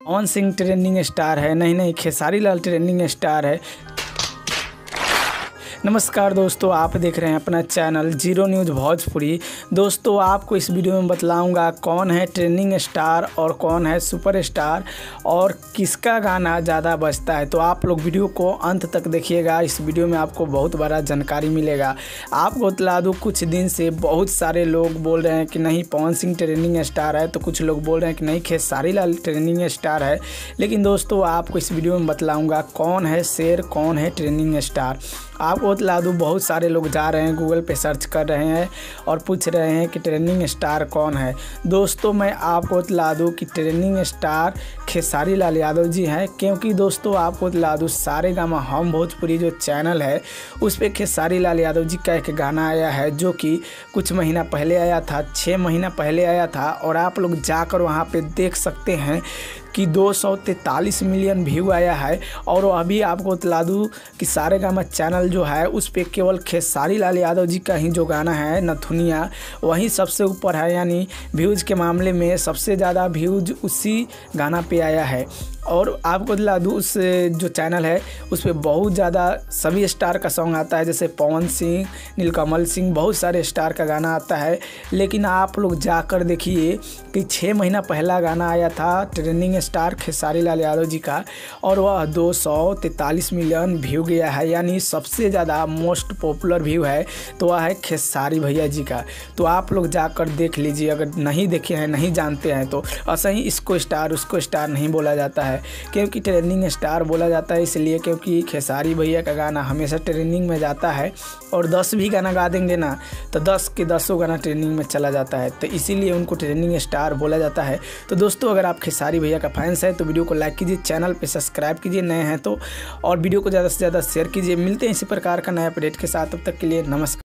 Pawan Singh trending star है, नहीं Khesari Lal trending star है। नमस्कार दोस्तों, आप देख रहे हैं अपना चैनल जीरो न्यूज़ भोजपुरी। दोस्तों, आपको इस वीडियो में बतलाऊंगा कौन है ट्रेंडिंग स्टार और कौन है सुपर स्टार और किसका गाना ज़्यादा बजता है। तो आप लोग वीडियो को अंत तक देखिएगा, इस वीडियो में आपको बहुत बड़ा जानकारी मिलेगा। आपको बतला दूँ, कुछ दिन से बहुत सारे लोग बोल रहे हैं कि नहीं पवन सिंह ट्रेंडिंग स्टार है, तो कुछ लोग बोल रहे हैं कि नहीं खेसारी लाल ट्रेंडिंग स्टार है। लेकिन दोस्तों, आपको इस वीडियो में बतलाऊँगा कौन है शेर, कौन है ट्रेंडिंग स्टार। आपको बतला दूँ, बहुत सारे लोग जा रहे हैं गूगल पे सर्च कर रहे हैं और पूछ रहे हैं कि ट्रेंडिंग स्टार कौन है। दोस्तों, मैं आपको बतला दूँ कि ट्रेंडिंग स्टार खेसारी लाल यादव जी हैं, क्योंकि दोस्तों आपको बतला दूँ सारेगामा हम भोजपुरी जो चैनल है उस पर खेसारी लाल यादव जी का एक गाना आया है, जो कि कुछ महीना पहले आया था, 6 महीना पहले आया था। और आप लोग जाकर वहाँ पे देख सकते हैं कि 243 मिलियन व्यू आया है। और अभी आपको बतला दूँ कि सारेगामा चैनल जो है उस पर केवल खेसारी लाल यादव जी का ही जो गाना है नथुनिया, वही सबसे ऊपर है, यानी व्यूज़ के मामले में सबसे ज़्यादा व्यूज़ उसी गाना पे आया है। और आपको बतला दूँ, उस जो चैनल है उस पर बहुत ज़्यादा सभी स्टार का सॉन्ग आता है, जैसे पवन सिंह, नीलकमल सिंह, बहुत सारे स्टार का गाना आता है। लेकिन आप लोग जाकर देखिए कि 6 महीना पहला गाना आया था ट्रेंडिंग स्टार खेसारी लाल यादव जी का, और वह 243 मिलियन व्यू गया है, यानी सबसे ज़्यादा मोस्ट पॉपुलर व्यू है तो वह है खेसारी भैया जी का। तो आप लोग जाकर देख लीजिए, अगर नहीं देखे हैं, नहीं जानते हैं तो। ऐसा ही इसको स्टार उसको स्टार नहीं बोला जाता है, क्योंकि ट्रेंडिंग स्टार बोला जाता है इसलिए क्योंकि खेसारी भैया का गाना हमेशा ट्रेंडिंग में जाता है। और 10 भी गाना गा देंगे ना तो 10 के 10 गाना ट्रेंडिंग में चला जाता है, तो इसीलिए उनको ट्रेंडिंग स्टार बोला जाता है। तो दोस्तों, अगर आप खेसारी भैया का फैंस है तो वीडियो को लाइक कीजिए, चैनल पे सब्सक्राइब कीजिए नए हैं तो, और वीडियो को ज़्यादा से ज़्यादा शेयर कीजिए। मिलते हैं इसी प्रकार का नया अपडेट के साथ, तब तक के लिए नमस्कार।